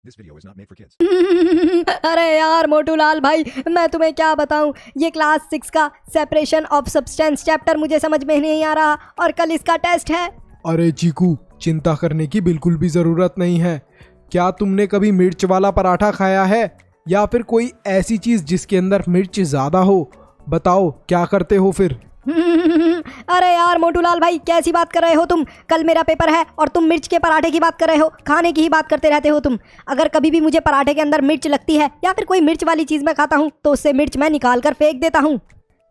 This video is not made for kids. अरे यार मोटू लाल भाई, मैं तुम्हें क्या बताऊं, ये क्लास 6 का सेपरेशन ऑफ सब्सटेंस चैप्टर मुझे समझ में नहीं आ रहा और कल इसका टेस्ट है। अरे चीकू, चिंता करने की बिल्कुल भी ज़रूरत नहीं है। क्या तुमने कभी मिर्च वाला पराठा खाया है या फिर कोई ऐसी चीज़ जिसके अंदर मिर्च ज़्यादा हो? बताओ क्या करते हो फिर? अरे यार मोटू लाल भाई, कैसी बात कर रहे हो तुम? कल मेरा पेपर है और तुम मिर्च के पराठे की बात कर रहे हो, खाने की ही बात करते रहते हो तुम। अगर कभी भी मुझे पराठे के अंदर मिर्च लगती है या फिर कोई मिर्च वाली चीज़ मैं खाता हूँ तो उससे मिर्च मैं निकाल कर फेंक देता हूँ।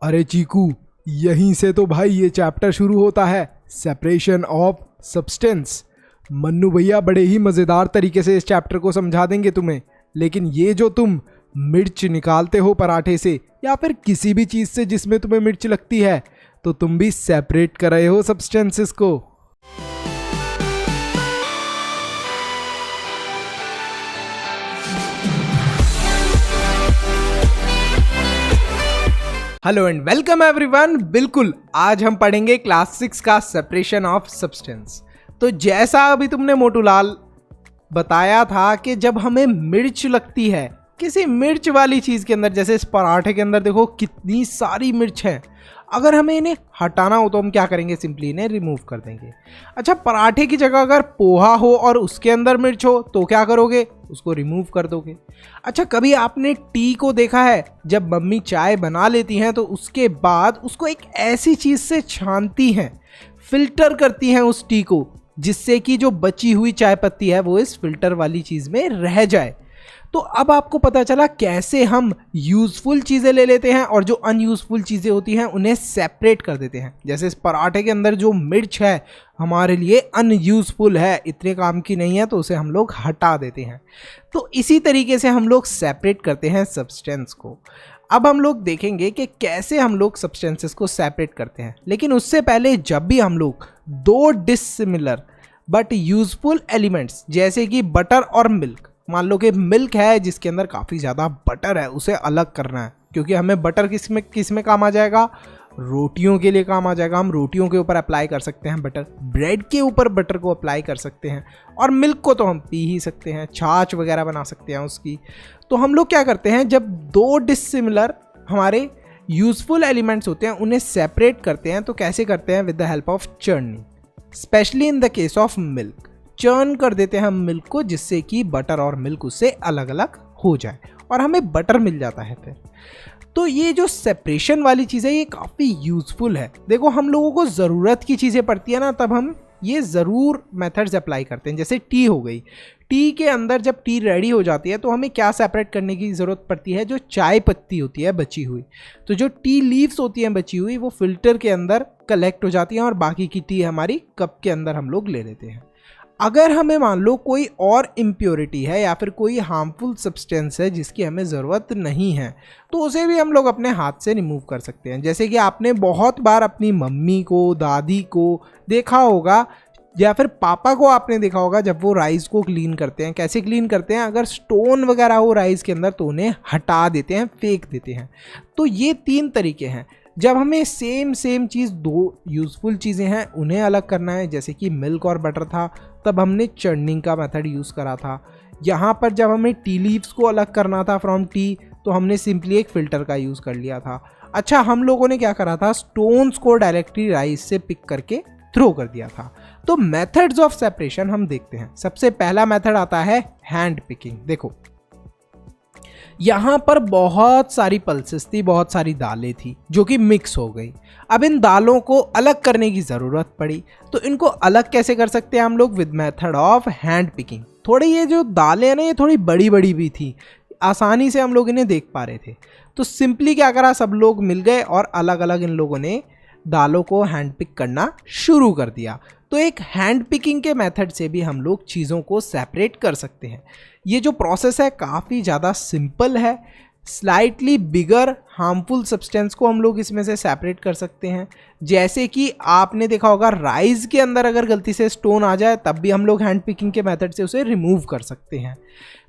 अरे चीकू, यहीं से तो भाई ये चैप्टर शुरू होता है, सेपरेशन ऑफ सब्सटेंस। मन्नू भैया बड़े ही मज़ेदार तरीके से इस चैप्टर को समझा देंगे तुम्हें। लेकिन ये जो तुम मिर्च निकालते हो पराठे से या फिर किसी भी चीज़ से जिसमें तुम्हें मिर्च लगती है, तो तुम भी सेपरेट कर रहे हो सब्सटेंसेस को। Hello and welcome everyone. बिल्कुल, आज हम पढ़ेंगे क्लास 6 का सेपरेशन ऑफ सब्सटेंस। तो जैसा अभी तुमने मोटू लाल बताया था कि जब हमें मिर्च लगती है किसी मिर्च वाली चीज़ के अंदर, जैसे इस पराठे के अंदर देखो कितनी सारी मिर्च है, अगर हमें इन्हें हटाना हो तो हम क्या करेंगे? सिंपली इन्हें रिमूव कर देंगे। अच्छा, पराठे की जगह अगर पोहा हो और उसके अंदर मिर्च हो तो क्या करोगे? उसको रिमूव कर दोगे। अच्छा, कभी आपने टी को देखा है? जब मम्मी चाय बना लेती हैं तो उसके बाद उसको एक ऐसी चीज़ से छानती हैं, फिल्टर करती हैं उस टी को, जिससे कि जो बची हुई चाय पत्ती है वो इस फिल्टर वाली चीज़ में रह जाए। तो अब आपको पता चला कैसे हम यूज़फुल चीज़ें ले लेते हैं और जो अनयूज़फुल चीज़ें होती हैं उन्हें सेपरेट कर देते हैं। जैसे इस पराठे के अंदर जो मिर्च है हमारे लिए अनयूज़फुल है, इतने काम की नहीं है, तो उसे हम लोग हटा देते हैं। तो इसी तरीके से हम लोग सेपरेट करते हैं सब्सटेंस को। अब हम लोग देखेंगे कि कैसे हम लोग सब्सटेंसेस को सेपरेट करते हैं। लेकिन उससे पहले, जब भी हम लोग दो डिसिमिलर बट यूज़फुल एलिमेंट्स जैसे कि बटर और मिल्क, मान लो कि मिल्क है जिसके अंदर काफ़ी ज़्यादा बटर है, उसे अलग करना है, क्योंकि हमें बटर किस में काम आ जाएगा? रोटियों के लिए काम आ जाएगा। हम रोटियों के ऊपर अप्लाई कर सकते हैं बटर, ब्रेड के ऊपर बटर को अप्लाई कर सकते हैं, और मिल्क को तो हम पी ही सकते हैं, छाछ वगैरह बना सकते हैं उसकी। तो हम लोग क्या करते हैं, जब दो डिसिमिलर हमारे यूज़फुल एलिमेंट्स होते हैं उन्हें सेपरेट करते हैं, तो कैसे करते हैं? With the help of churning. Specially in the case of milk, churn कर देते हैं हम मिल्क को, जिससे कि बटर और मिल्क उससे अलग अलग हो जाए और हमें बटर मिल जाता है फिर। तो ये जो सेपरेशन वाली चीज़ है ये काफ़ी यूज़फुल है। देखो, हम लोगों को ज़रूरत की चीज़ें पड़ती है ना, तब हम ये ज़रूर मेथड्स अप्लाई करते हैं। जैसे टी हो गई, टी के अंदर जब टी रेडी हो जाती है तो हमें क्या सेपरेट करने की ज़रूरत पड़ती है? जो चाय पत्ती होती है बची हुई, तो जो टी लीव्स होती हैं बची हुई, वो फिल्टर के अंदर कलेक्ट हो जाती हैं और बाकी की टी हमारी कप के अंदर हम लोग ले लेते हैं। अगर हमें मान लो कोई और इम्प्योरिटी है या फिर कोई हार्मफुल सब्सटेंस है जिसकी हमें ज़रूरत नहीं है, तो उसे भी हम लोग अपने हाथ से रिमूव कर सकते हैं। जैसे कि आपने बहुत बार अपनी मम्मी को, दादी को देखा होगा या फिर पापा को आपने देखा होगा, जब वो राइस को क्लीन करते हैं। कैसे क्लीन करते हैं? अगर स्टोन वगैरह हो राइस के अंदर तो उन्हें हटा देते हैं, फेंक देते हैं। तो ये 3 तरीके हैं। जब हमें सेम चीज़, दो यूज़फुल चीज़ें हैं, उन्हें अलग करना है, जैसे कि मिल्क और बटर था, तब हमने चर्निंग का मेथड यूज़ करा था। यहाँ पर जब हमें टी लीव्स को अलग करना था फ्रॉम टी, तो हमने सिंपली एक फ़िल्टर का यूज़ कर लिया था। अच्छा, हम लोगों ने क्या करा था? स्टोन्स को डायरेक्टली राइस से पिक करके थ्रो कर दिया था। तो मेथड्स ऑफ सेपरेशन हम देखते हैं। सबसे पहला मेथड आता है हैंड पिकिंग। देखो, यहाँ पर बहुत सारी पल्सेस थी, बहुत सारी दालें थी जो कि मिक्स हो गई। अब इन दालों को अलग करने की ज़रूरत पड़ी, तो इनको अलग कैसे कर सकते हैं हम लोग? With method of hand picking. थोड़ी ये जो दालें हैं ना, ये थोड़ी बड़ी बड़ी भी थी, आसानी से हम लोग इन्हें देख पा रहे थे। तो सिंपली क्या करा, सब लोग मिल गए और अलग अलग इन लोगों ने दालों को हैंड पिक करना शुरू कर दिया। तो एक हैंड पिकिंग के मेथड से भी हम लोग चीज़ों को सेपरेट कर सकते हैं। ये जो प्रोसेस है काफ़ी ज़्यादा सिंपल है। स्लाइटली बिगर हार्मफुल सब्सटेंस को हम लोग इसमें से सेपरेट कर सकते हैं। जैसे कि आपने देखा होगा, राइस के अंदर अगर गलती से स्टोन आ जाए तब भी हम लोग हैंड पिकिंग के मेथड से उसे रिमूव कर सकते हैं।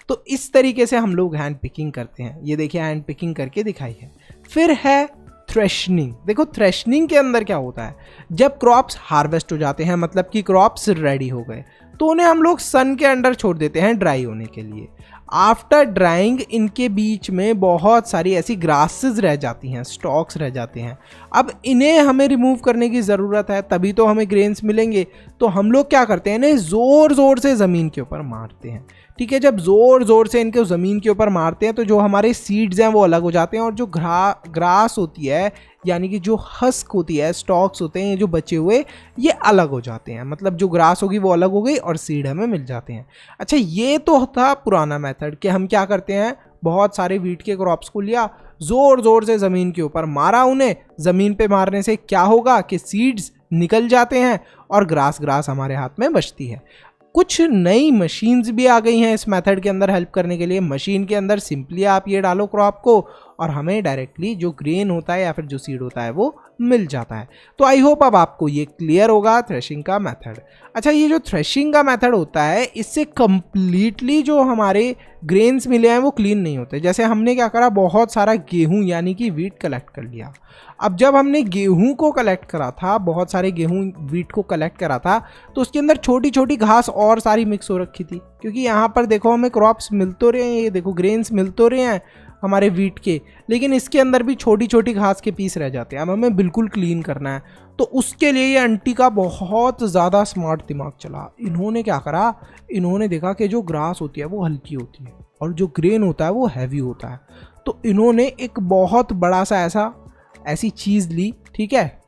तो इस तरीके से हम लोग हैंड पिकिंग करते हैं। ये देखिए, हैंड पिकिंग करके दिखाई है। फिर है थ्रेशनिंग। देखो, थ्रेशनिंग के अंदर क्या होता है? जब क्रॉप्स हार्वेस्ट हो जाते हैं, मतलब कि क्रॉप्स रेडी हो गए, तो उन्हें हम लोग सन के अंडर छोड़ देते हैं ड्राई होने के लिए। आफ्टर ड्राइंग इनके बीच में बहुत सारी ऐसी ग्रासेस रह जाती हैं, स्टॉक्स रह जाते हैं। अब इन्हें हमें रिमूव करने की ज़रूरत है, तभी तो हमें ग्रेन्स मिलेंगे। तो हम लोग क्या करते हैं, इन्हें ज़ोर ज़ोर से ज़मीन के ऊपर मारते हैं। ठीक है, जब ज़ोर ज़ोर से इनको ज़मीन के ऊपर मारते हैं तो जो हमारे सीड्स हैं वो अलग हो जाते हैं, और जो ग्रास होती है यानी कि जो हस्क होती है, स्टॉक्स होते हैं, ये जो बचे हुए ये अलग हो जाते हैं। मतलब जो ग्रास होगी वो अलग हो गई और सीड हमें मिल जाते हैं। अच्छा, ये तो था पुराना मेथड कि हम क्या करते हैं, बहुत सारे वीट के क्रॉप्स को लिया, ज़ोर ज़ोर से ज़मीन के ऊपर मारा उन्हें। ज़मीन पे मारने से क्या होगा कि सीड्स निकल जाते हैं और ग्रास हमारे हाथ में बचती है। कुछ नई मशीन्स भी आ गई हैं इस मेथड के अंदर हेल्प करने के लिए। मशीन के अंदर सिंपली आप ये डालो क्रॉप को और हमें डायरेक्टली जो ग्रेन होता है या फिर जो सीड होता है वो मिल जाता है। तो आई होप अब आपको ये क्लियर होगा थ्रेशिंग का मेथड। अच्छा, ये जो थ्रेशिंग का मेथड होता है इससे कंप्लीटली जो हमारे ग्रेन्स मिले हैं वो क्लीन नहीं होते। जैसे हमने क्या करा, बहुत सारा गेहूं यानी कि वीट कलेक्ट कर लिया। अब जब हमने गेहूं को कलेक्ट करा था, बहुत सारे गेहूं वीट को कलेक्ट करा था, तो उसके अंदर छोटी छोटी घास और सारी मिक्स हो रखी थी। क्योंकि यहाँ पर देखो हमें क्रॉप्स मिल तो रहे हैं, ये देखो ग्रेन्स मिल तो रहे हैं हमारे वीट के, लेकिन इसके अंदर भी छोटी छोटी घास के पीस रह जाते हैं। अब हमें बिल्कुल क्लीन करना है, तो उसके लिए ये आंटी का बहुत ज़्यादा स्मार्ट दिमाग चला। इन्होंने क्या करा, इन्होंने देखा कि जो ग्रास होती है वो हल्की होती है और जो ग्रेन होता है वो हैवी होता है। तो इन्होंने एक बहुत बड़ा सा ऐसी चीज़ ली। ठीक है,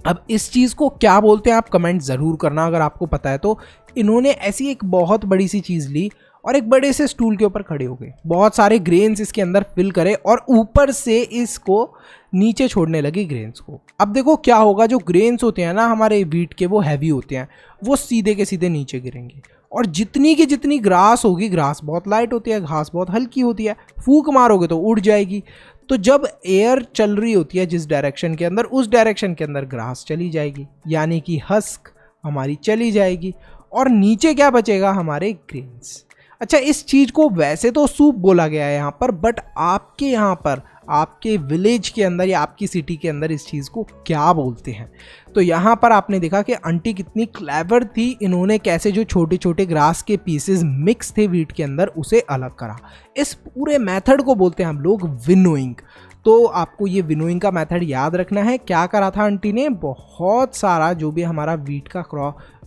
अब इस चीज़ को क्या बोलते हैं आप कमेंट ज़रूर करना अगर आपको पता है तो। इन्होंने ऐसी एक बहुत बड़ी सी चीज़ ली और एक बड़े से स्टूल के ऊपर खड़े हो गए, बहुत सारे ग्रेन्स इसके अंदर फिल करे और ऊपर से इसको नीचे छोड़ने लगे ग्रेन्स को। अब देखो क्या होगा, जो ग्रेन्स होते हैं ना हमारे वीट के वो हैवी होते हैं, वो सीधे के सीधे नीचे गिरेंगे। और जितनी की जितनी ग्रास होगी, ग्रास बहुत लाइट होती है, घास बहुत हल्की होती है, फूंक मारोगे तो उड़ जाएगी। तो जब एयर चल रही होती है जिस डायरेक्शन के अंदर, उस डायरेक्शन के अंदर ग्रास चली जाएगी, यानी कि हस्क हमारी चली जाएगी और नीचे क्या बचेगा, हमारे ग्रेन्स। अच्छा, इस चीज़ को वैसे तो सूप बोला गया है यहाँ पर, बट आपके यहाँ पर आपके विलेज के अंदर या आपकी सिटी के अंदर इस चीज़ को क्या बोलते हैं। तो यहाँ पर आपने देखा कि आंटी कितनी क्लेवर थी, इन्होंने कैसे जो छोटे छोटे ग्रास के पीसेस मिक्स थे वीट के अंदर उसे अलग करा। इस पूरे मेथड को बोलते हैं हम लोग विनोइंग। तो आपको ये विनोइंग का मेथड याद रखना है। क्या करा था आंटी ने, बहुत सारा जो भी हमारा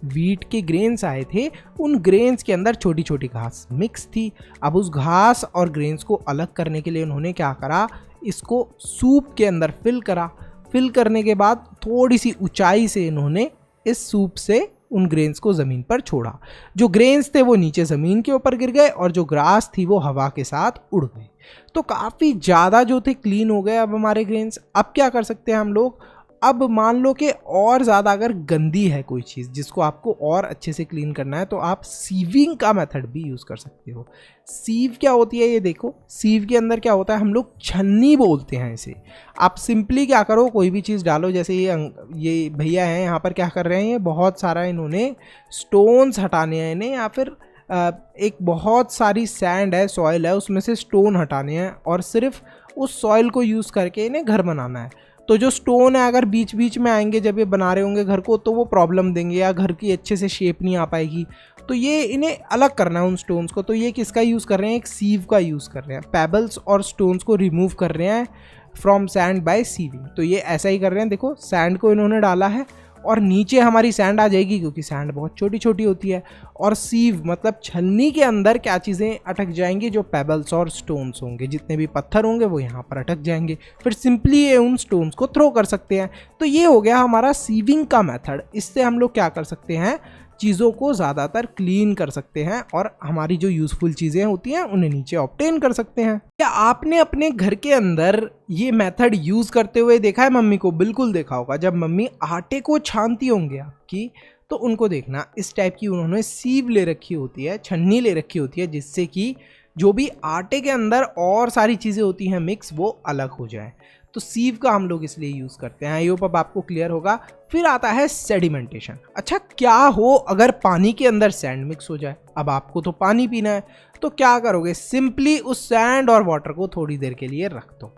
वीट के ग्रेन्स आए थे, उन ग्रेन्स के अंदर छोटी छोटी घास मिक्स थी। अब उस घास और ग्रेन्स को अलग करने के लिए उन्होंने क्या करा, इसको सूप के अंदर फिल करा। फिल करने के बाद थोड़ी सी ऊंचाई से इन्होंने इस सूप से उन ग्रेन्स को ज़मीन पर छोड़ा। जो ग्रेन्स थे वो नीचे ज़मीन के ऊपर गिर गए और जो ग्रास थी वो हवा के साथ उड़ गई। तो काफ़ी ज़्यादा जो थे क्लीन हो गए अब हमारे ग्रेन्स। अब क्या कर सकते हैं हम लोग, अब मान लो कि और ज़्यादा अगर गंदी है कोई चीज़ जिसको आपको और अच्छे से क्लीन करना है, तो आप सीविंग का मेथड भी यूज़ कर सकते हो। सीव क्या होती है, ये देखो, सीव के अंदर क्या होता है, हम लोग छन्नी बोलते हैं इसे। आप सिंपली क्या करो, कोई भी चीज़ डालो, जैसे ये भैया हैं यहाँ पर क्या कर रहे हैं, ये बहुत सारा इन्होंने स्टोन्स हटाने हैं इन्हें, या फिर एक बहुत सारी सैंड है, सॉइल है, उसमें से स्टोन हटाने हैं और सिर्फ उस सॉइल को यूज़ करके इन्हें घर बनाना है। तो जो स्टोन है अगर बीच बीच में आएंगे जब ये बना रहे होंगे घर को, तो वो प्रॉब्लम देंगे या घर की अच्छे से शेप नहीं आ पाएगी। तो ये इन्हें अलग करना है उन स्टोन्स को। तो ये किसका यूज़ कर रहे हैं, एक सीव का यूज़ कर रहे हैं। पेबल्स और स्टोन्स को रिमूव कर रहे हैं फ्रॉम सैंड बाय सीविंग। तो ये ऐसा ही कर रहे हैं, देखो सैंड को इन्होंने डाला है और नीचे हमारी सैंड आ जाएगी क्योंकि सैंड बहुत छोटी छोटी होती है। और सीव मतलब छलनी के अंदर क्या चीज़ें अटक जाएंगी, जो पेबल्स और स्टोन्स होंगे, जितने भी पत्थर होंगे वो यहाँ पर अटक जाएंगे। फिर सिंपली ये उन स्टोन्स को थ्रो कर सकते हैं। तो ये हो गया हमारा सीविंग का मेथड। इससे हम लोग क्या कर सकते हैं, चीज़ों को ज़्यादातर क्लीन कर सकते हैं और हमारी जो यूज़फुल चीज़ें होती हैं उन्हें नीचे ऑब्टेन कर सकते हैं। क्या आपने अपने घर के अंदर ये मेथड यूज़ करते हुए देखा है मम्मी को? बिल्कुल देखा होगा। जब मम्मी आटे को छानती होंगी आपकी, तो उनको देखना इस टाइप की उन्होंने सीव ले रखी होती है, छन्नी ले रखी होती है, जिससे कि जो भी आटे के अंदर और सारी चीज़ें होती हैं मिक्स, वो अलग हो जाए। तो सीव का हम लोग इसलिए यूज़ करते हैं। आई होप अब आपको क्लियर होगा। फिर आता है सेडिमेंटेशन। अच्छा, क्या हो अगर पानी के अंदर सैंड मिक्स हो जाए? अब आपको तो पानी पीना है, तो क्या करोगे, सिंपली उस सैंड और वाटर को थोड़ी देर के लिए रख दो।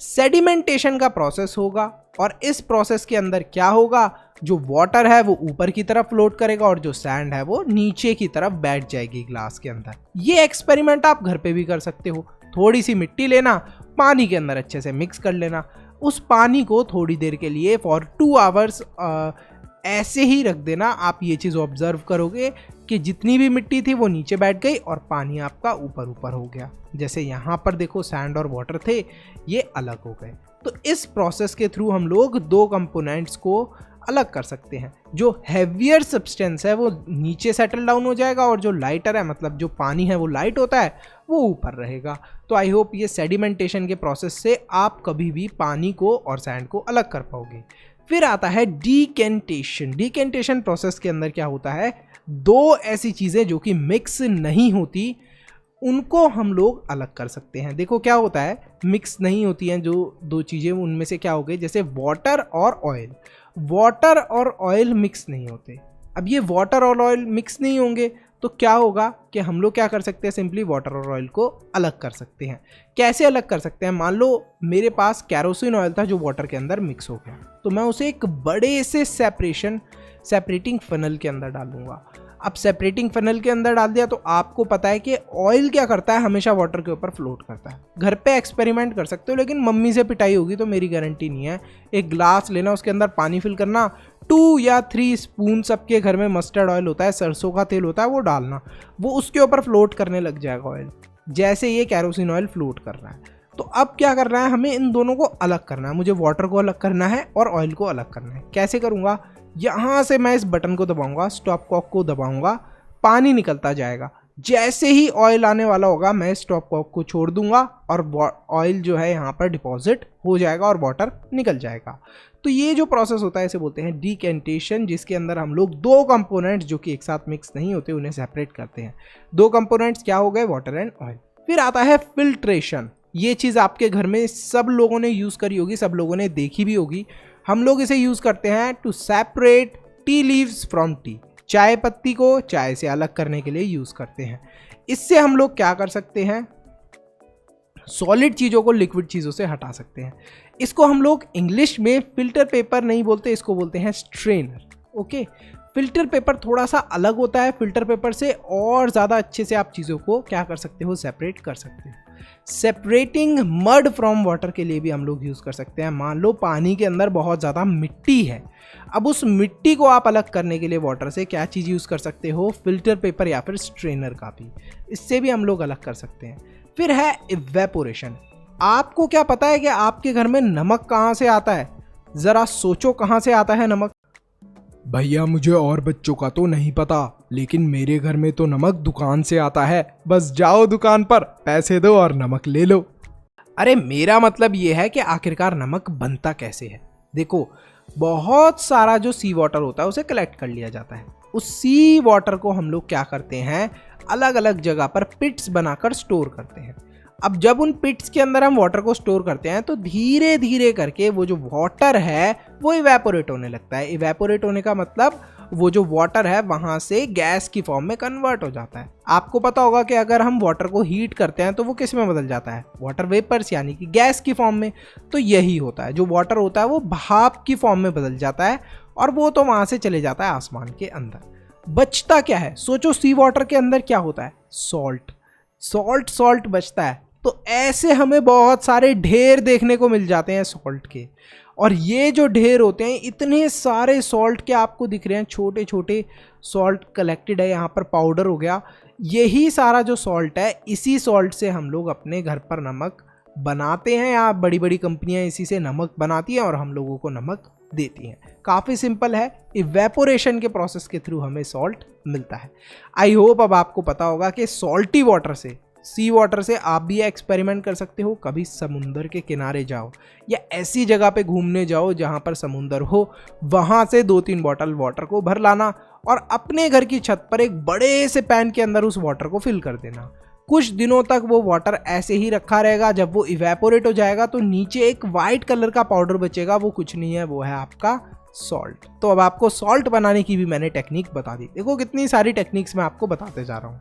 सेडिमेंटेशन का प्रोसेस होगा और इस प्रोसेस के अंदर क्या होगा, जो वाटर है वो ऊपर की तरफ फ्लोट करेगा और जो सैंड है वो नीचे की तरफ बैठ जाएगी ग्लास के अंदर। ये एक्सपेरिमेंट आप घर पे भी कर सकते हो। थोड़ी सी मिट्टी लेना, पानी के अंदर अच्छे से मिक्स कर लेना, उस पानी को थोड़ी देर के लिए फॉर 2 आवर्स ऐसे ही रख देना। आप ये चीज़ ऑब्जर्व करोगे कि जितनी भी मिट्टी थी वो नीचे बैठ गई और पानी आपका ऊपर ऊपर हो गया। जैसे यहाँ पर देखो सैंड और वाटर थे, ये अलग हो गए। तो इस प्रोसेस के थ्रू हम लोग 2 कंपोनेंट्स को अलग कर सकते हैं। जो हैवियर सब्सटेंस है वो नीचे सेटल डाउन हो जाएगा और जो लाइटर है, मतलब जो पानी है वो लाइट होता है, वो ऊपर रहेगा। तो आई होप ये सेडिमेंटेशन के प्रोसेस से आप कभी भी पानी को और सैंड को अलग कर पाओगे। फिर आता है डीकेंटेशन। डीकेंटेशन प्रोसेस के अंदर क्या होता है, 2 ऐसी चीज़ें जो कि मिक्स नहीं होती उनको हम लोग अलग कर सकते हैं। देखो क्या होता है, मिक्स नहीं होती हैं जो 2 चीज़ें, उनमें से क्या हो गई, जैसे वाटर और ऑयल। वाटर और ऑयल मिक्स नहीं होते। अब ये वाटर और ऑयल मिक्स नहीं होंगे तो क्या होगा कि हम लोग क्या कर सकते हैं, सिंपली वाटर और ऑयल को अलग कर सकते हैं। कैसे अलग कर सकते हैं, मान लो मेरे पास कैरोसिन ऑयल था जो वाटर के अंदर मिक्स हो गया, तो मैं उसे एक बड़े से सेपरेटिंग फनल के अंदर डालूंगा। अब सेपरेटिंग फनल के अंदर डाल दिया तो आपको पता है कि ऑयल क्या करता है, हमेशा वाटर के ऊपर फ्लोट करता है। घर पे एक्सपेरिमेंट कर सकते हो, लेकिन मम्मी से पिटाई होगी तो मेरी गारंटी नहीं है। एक ग्लास लेना, उसके अंदर पानी फिल करना, 2 या 3 स्पून, सबके घर में मस्टर्ड ऑयल होता है, सरसों का तेल होता है, वो डालना, वो उसके ऊपर फ्लोट करने लग जाएगा ऑयल, जैसे ये कैरोसिन ऑयल फ्लोट कर रहा है। तो अब क्या करना है, हमें इन दोनों को अलग करना है। मुझे वाटर को अलग करना है और ऑयल को अलग करना है। कैसे करूँगा, यहाँ से मैं इस बटन को दबाऊंगा, स्टॉप कॉक को दबाऊंगा, पानी निकलता जाएगा। जैसे ही ऑयल आने वाला होगा मैं स्टॉप कॉक को छोड़ दूंगा और ऑयल जो है यहाँ पर डिपॉजिट हो जाएगा और वाटर निकल जाएगा। तो ये जो प्रोसेस होता है इसे बोलते हैं डीकेंटेशन, जिसके अंदर हम लोग 2 कंपोनेंट्स जो कि एक साथ मिक्स नहीं होते उन्हें सेपरेट करते हैं। 2 कंपोनेंट्स क्या हो गए, वाटर एंड ऑयल। फिर आता है फिल्ट्रेशन। ये चीज़ आपके घर में सब लोगों ने यूज़ करी होगी, सब लोगों ने देखी भी होगी। हम लोग इसे यूज़ करते हैं to separate tea leaves from tea. चाय पत्ती को चाय से अलग करने के लिए यूज़ करते हैं। इससे हम लोग क्या कर सकते हैं, सॉलिड चीज़ों को लिक्विड चीज़ों से हटा सकते हैं। इसको हम लोग इंग्लिश में फिल्टर पेपर नहीं बोलते, इसको बोलते हैं स्ट्रेनर। ओके, फिल्टर पेपर थोड़ा सा अलग होता है फिल्टर पेपर से, और ज़्यादा अच्छे से आप चीज़ों को क्या कर सकते हो, सेपरेट कर सकते हो। सेपरेटिंग मड फ्रॉम वाटर के लिए भी हम लोग यूज़ कर सकते हैं। मान लो पानी के अंदर बहुत ज़्यादा मिट्टी है, अब उस मिट्टी को आप अलग करने के लिए वाटर से क्या चीज़ यूज़ कर सकते हो, फिल्टर पेपर या फिर स्ट्रेनर का भी, इससे भी हम लोग अलग कर सकते हैं। फिर है इवेपोरेशन। आपको क्या पता है कि आपके घर में नमक कहाँ से आता है, ज़रा सोचो कहाँ से आता है नमक। भैया मुझे और बच्चों का तो नहीं पता, लेकिन मेरे घर में तो नमक दुकान से आता है। बस जाओ दुकान पर, पैसे दो और नमक ले लो। अरे मेरा मतलब ये है कि आखिरकार नमक बनता कैसे है। देखो, बहुत सारा जो सी वाटर होता है उसे कलेक्ट कर लिया जाता है। उस सी वाटर को हम लोग क्या करते हैं, अलग अलग जगह पर पिट्स बनाकर स्टोर करते हैं। अब जब उन पिट्स के अंदर हम वाटर को स्टोर करते हैं तो धीरे धीरे करके वो जो वाटर है वो इवेपोरेट होने लगता है। इवेपोरेट होने का मतलब वो जो वाटर है वहाँ से गैस की फॉर्म में कन्वर्ट हो जाता है। आपको पता होगा कि अगर हम वाटर को हीट करते हैं तो वो किस में बदल जाता है, वाटर वेपर्स यानी कि गैस की फॉर्म में। तो यही होता है, जो वाटर होता है वो भाप की फॉर्म में बदल जाता है और वो तो वहाँ से चले जाता है आसमान के अंदर। बचता क्या है, सोचो सी वाटर के अंदर क्या होता है, सॉल्ट बचता है। तो ऐसे हमें बहुत सारे ढेर देखने को मिल जाते हैं सॉल्ट के, और ये जो ढेर होते हैं इतने सारे सॉल्ट के आपको दिख रहे हैं, छोटे छोटे सॉल्ट कलेक्टेड है यहाँ पर, पाउडर हो गया। यही सारा जो सॉल्ट है, इसी सॉल्ट से हम लोग अपने घर पर नमक बनाते हैं, या बड़ी बड़ी कंपनियाँ इसी से नमक बनाती हैं और हम लोगों को नमक देती हैं। काफ़ी सिंपल है, इवेपोरेशन के प्रोसेस के थ्रू हमें सॉल्ट मिलता है। आई होप अब आपको पता होगा कि सॉल्टी वाटर से, सी वाटर से आप भी एक्सपेरिमेंट कर सकते हो। कभी समुंदर के किनारे जाओ या ऐसी जगह पे घूमने जाओ जहाँ पर समुंदर हो, वहाँ से 2-3 बॉटल वाटर को भर लाना और अपने घर की छत पर एक बड़े से पैन के अंदर उस वाटर को फिल कर देना। कुछ दिनों तक वो वाटर ऐसे ही रखा रहेगा। जब वो इवेपोरेट हो जाएगा तो नीचे एक वाइट कलर का पाउडर बचेगा, वो कुछ नहीं है, वो है आपका सॉल्ट। तो अब आपको सॉल्ट बनाने की भी मैंने टेक्निक बता दी। देखो कितनी सारी टेक्निक्स मैं आपको बताते जा रहा हूँ।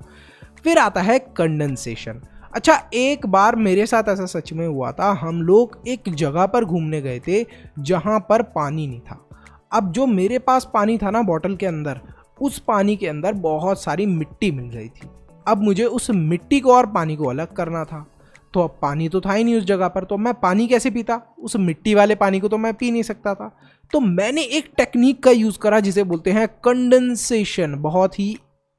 फिर आता है कंडेंसेशन। अच्छा, एक बार मेरे साथ ऐसा सच में हुआ था। हम लोग एक जगह पर घूमने गए थे जहाँ पर पानी नहीं था। अब जो मेरे पास पानी था ना बॉटल के अंदर, उस पानी के अंदर बहुत सारी मिट्टी मिल रही थी। अब मुझे उस मिट्टी को और पानी को अलग करना था। तो अब पानी तो था ही नहीं उस जगह पर, तो मैं पानी कैसे पीता? उस मिट्टी वाले पानी को तो मैं पी नहीं सकता था। तो मैंने एक टेक्निक का यूज़ करा जिसे बोलते हैं कंडेंसेशन। बहुत ही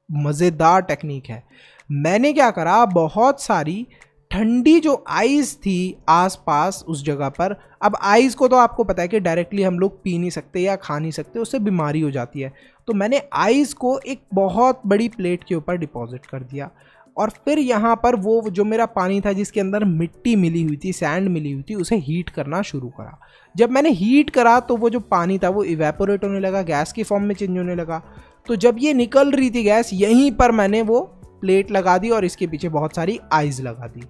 मज़ेदार टेक्निक है। मैंने क्या करा, बहुत सारी ठंडी जो आइस थी आसपास उस जगह पर। अब आइस को तो आपको पता है कि डायरेक्टली हम लोग पी नहीं सकते या खा नहीं सकते, उससे बीमारी हो जाती है। तो मैंने आइस को एक बहुत बड़ी प्लेट के ऊपर डिपॉजिट कर दिया और फिर यहाँ पर वो जो मेरा पानी था जिसके अंदर मिट्टी मिली हुई थी, सैंड मिली हुई थी, उसे हीट करना शुरू करा। जब मैंने हीट करा तो वो जो पानी था वो इवेपोरेट होने लगा, गैस की फॉर्म में चेंज होने लगा। तो जब ये निकल रही थी गैस, यहीं पर मैंने वो प्लेट लगा दी और इसके पीछे बहुत सारी आइस लगा दी।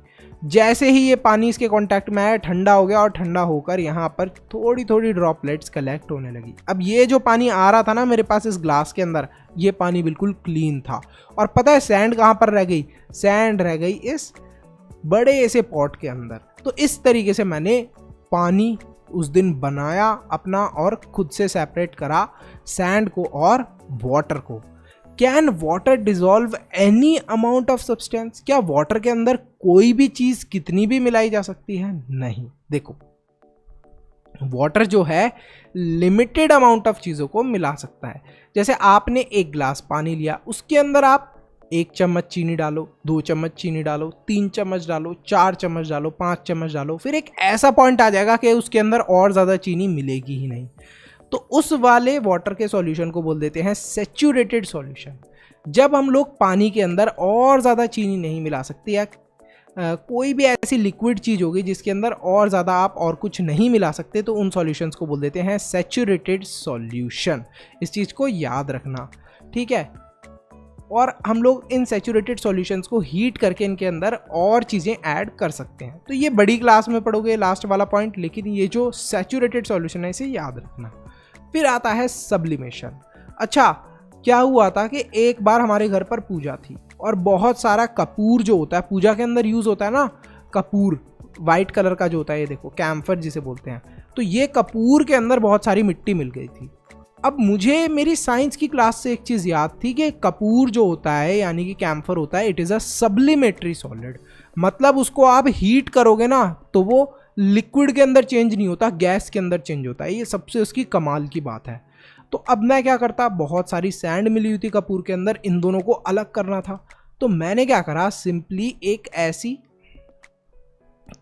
जैसे ही ये पानी इसके कांटेक्ट में आया, ठंडा हो गया और ठंडा होकर यहाँ पर थोड़ी थोड़ी ड्रॉपलेट्स कलेक्ट होने लगी। अब ये जो पानी आ रहा था ना मेरे पास इस ग्लास के अंदर, ये पानी बिल्कुल क्लीन था। और पता है सैंड कहाँ पर रह गई? सैंड रह गई इस बड़े से पॉट के अंदर। तो इस तरीके से मैंने पानी उस दिन बनाया अपना और खुद से सेपरेट करा सैंड को और वाटर को। Can water dissolve any amount of substance? क्या वाटर के अंदर कोई भी चीज कितनी भी मिलाई जा सकती है? नहीं। देखो, वाटर जो है लिमिटेड अमाउंट ऑफ चीजों को मिला सकता है। जैसे आपने एक गिलास पानी लिया, उसके अंदर आप 1 चम्मच चीनी डालो, 2 चम्मच चीनी डालो, 3 चम्मच डालो, 4 चम्मच डालो, 5 चम्मच डालो, फिर एक ऐसा पॉइंट आ जाएगा कि उसके अंदर और ज़्यादा चीनी मिलेगी ही नहीं। तो उस वाले वाटर के सॉल्यूशन को बोल देते हैं सैचुरेटेड सॉल्यूशन। जब हम लोग पानी के अंदर और ज़्यादा चीनी नहीं मिला सकते या कोई भी ऐसी लिक्विड चीज़ होगी जिसके अंदर और ज़्यादा आप और कुछ नहीं मिला सकते, तो उन सॉल्यूशंस को बोल देते हैं सैचुरेटेड सॉल्यूशन। इस चीज़ को याद रखना, ठीक है। और हम लोग इन सैचुरेटेड सॉल्यूशंस को हीट करके इनके अंदर और चीज़ें ऐड कर सकते हैं। तो ये बड़ी क्लास में पढ़ोगे लास्ट वाला पॉइंट, लेकिन ये जो सैचुरेटेड सॉल्यूशन है इसे याद रखना। फिर आता है सब्लिमेशन। अच्छा, क्या हुआ था कि एक बार हमारे घर पर पूजा थी और बहुत सारा कपूर जो होता है, पूजा के अंदर यूज़ होता है ना कपूर, वाइट कलर का जो होता है, ये देखो कैम्फर जिसे बोलते हैं। तो ये कपूर के अंदर बहुत सारी मिट्टी मिल गई थी। अब मुझे मेरी साइंस की क्लास से एक चीज़ याद थी कि कपूर जो होता है यानी कि कैम्फर होता है, इट इज़ अ सब्लिमेटरी सॉलिड। मतलब उसको आप हीट करोगे ना तो वो लिक्विड के अंदर चेंज नहीं होता, गैस के अंदर चेंज होता है। ये सबसे उसकी कमाल की बात है। तो अब मैं क्या करता, बहुत सारी सैंड मिली हुई थी कपूर के अंदर, इन दोनों को अलग करना था। तो मैंने क्या करा, सिंपली एक ऐसी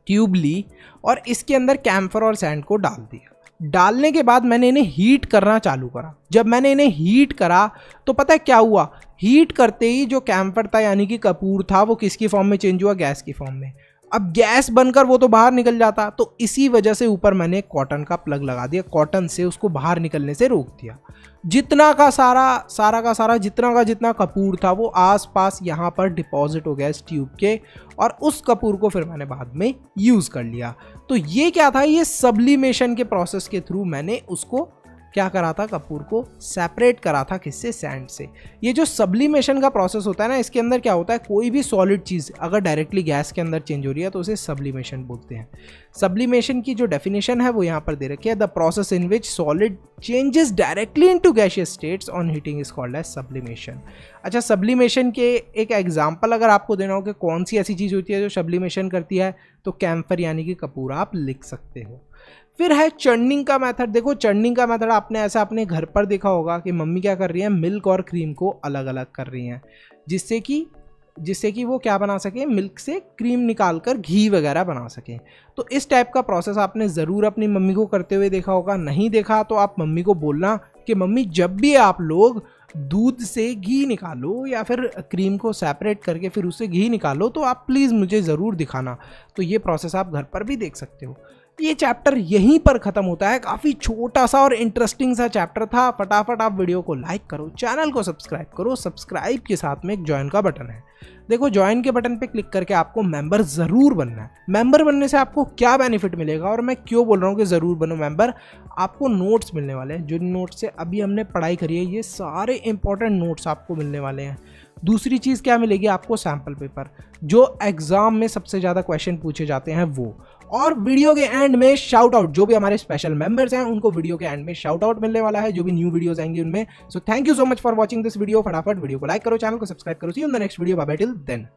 ट्यूब ली और इसके अंदर कैम्फर और सैंड को डाल दिया। डालने के बाद मैंने इन्हें हीट करना चालू करा। जब मैंने इन्हें हीट करा तो पता है क्या हुआ, हीट करते ही जो कैम्फर था यानी कि कपूर था वो किसकी फॉर्म में चेंज हुआ, गैस की फॉर्म में। अब गैस बनकर वो तो बाहर निकल जाता, तो इसी वजह से ऊपर मैंने कॉटन का प्लग लगा दिया, कॉटन से उसको बाहर निकलने से रोक दिया। जितना का सारा जितना का जितना कपूर था वो आसपास यहाँ पर डिपॉजिट हो गया इस ट्यूब के, और उस कपूर को फिर मैंने बाद में यूज़ कर लिया। तो ये क्या था, ये सब्लिमेशन के प्रोसेस के थ्रू मैंने उसको क्या करा था, कपूर को सेपरेट करा था, किससे, सैंड से। ये जो सब्लिमेशन का प्रोसेस होता है ना, इसके अंदर क्या होता है, कोई भी सॉलिड चीज़ अगर डायरेक्टली गैस के अंदर चेंज हो रही है तो उसे सब्लिमेशन बोलते हैं। सब्लिमेशन की जो डेफिनेशन है वो यहाँ पर दे रखी है, the process in which solid changes directly into gaseous states on heating is called as sublimation. अच्छा, सब्लिमेशन के एक एग्जाम्पल अगर आपको देना हो कि कौन सी ऐसी चीज़ होती है जो सब्लिमेशन करती है, तो कैम्फर यानी कि कपूर आप लिख सकते हो। फिर है चर्निंग का मेथड। देखो, चर्निंग का मेथड आपने ऐसा अपने घर पर देखा होगा कि मम्मी क्या कर रही है, मिल्क और क्रीम को अलग अलग कर रही हैं, जिससे कि वो क्या बना सके, मिल्क से क्रीम निकाल कर घी वगैरह बना सकें। तो इस टाइप का प्रोसेस आपने ज़रूर अपनी मम्मी को करते हुए देखा होगा। नहीं देखा तो आप मम्मी को बोलना कि मम्मी जब भी आप लोग दूध से घी निकालो या फिर क्रीम को सेपरेट करके फिर उससे घी निकालो तो आप प्लीज़ मुझे ज़रूर दिखाना। तो ये प्रोसेस आप घर पर भी देख सकते हो। ये चैप्टर यहीं पर ख़त्म होता है। काफ़ी छोटा सा और इंटरेस्टिंग सा चैप्टर था। फटाफट आप वीडियो को लाइक करो, चैनल को सब्सक्राइब करो। सब्सक्राइब के साथ में एक ज्वाइन का बटन है। देखो, ज्वाइन के बटन पे क्लिक करके आपको मेंबर ज़रूर बनना है। मेंबर बनने से आपको क्या बेनिफिट मिलेगा और मैं क्यों बोल रहा हूँ कि ज़रूर बनो मेंबर, आपको नोट्स मिलने वाले हैं। जो नोट्स से अभी हमने पढ़ाई करी है, ये सारे इंपॉर्टेंट नोट्स आपको मिलने वाले हैं। दूसरी चीज़ क्या मिलेगी आपको, सैम्पल पेपर, जो एग्जाम में सबसे ज़्यादा क्वेश्चन पूछे जाते हैं वो। और वीडियो के एंड में शाउट आउट, जो भी हमारे स्पेशल मेंबर्स हैं उनको वीडियो के एंड में शाउट आउट मिलने वाला है, जो भी न्यू वीडियोस आएंगे उनमें। So thank you so much for watching this video. फटाफट वीडियो को लाइक करो, चैनल को सब्सक्राइब करो। See you in the next video, bye bye till then.